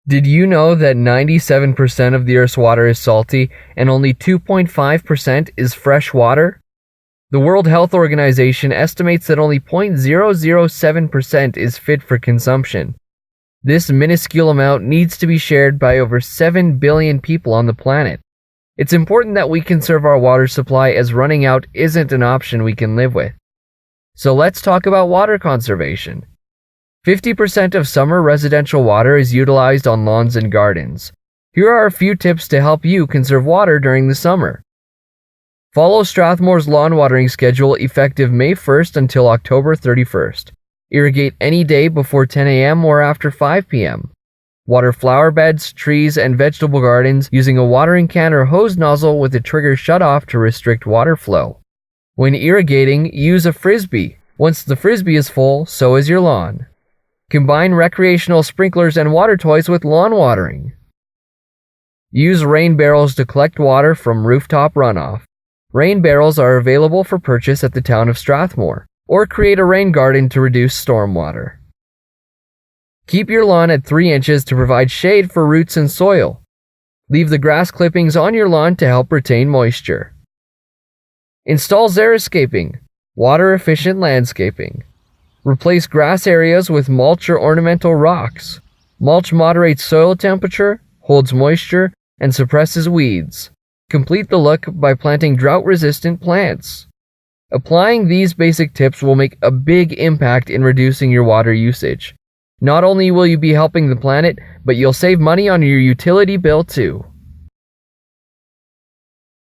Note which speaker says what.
Speaker 1: Did you know that 97% of the Earth's water is salty and only 2.5% is fresh water? The World Health Organization estimates that only 0.007% is fit for consumption. This minuscule amount needs to be shared by over 7 billion people on the planet. It's important that we conserve our water supply, as running out isn't an option we can live with. So let's talk about water conservation. 50% of summer residential water is utilized on lawns and gardens. Here are a few tips to help you conserve water during the summer. Follow Strathmore's lawn watering schedule effective May 1st until October 31st. Irrigate any day before 10 a.m. or after 5 p.m. Water flower beds, trees, and vegetable gardens using a watering can or hose nozzle with a trigger shut off to restrict water flow. When irrigating, use a frisbee. Once the frisbee is full, so is your lawn. Combine recreational sprinklers and water toys with lawn watering. Use rain barrels to collect water from rooftop runoff. Rain barrels are available for purchase at the town of Strathmore, or create a rain garden to reduce stormwater. Keep your lawn at 3 inches to provide shade for roots and soil. Leave the grass clippings on your lawn to help retain moisture. Install xeriscaping, water-efficient landscaping. Replace grass areas with mulch or ornamental rocks. Mulch moderates soil temperature, holds moisture, and suppresses weeds. Complete the look by planting drought-resistant plants. Applying these basic tips will make a big impact in reducing your water usage. Not only will you be helping the planet, but you'll save money on your utility bill too.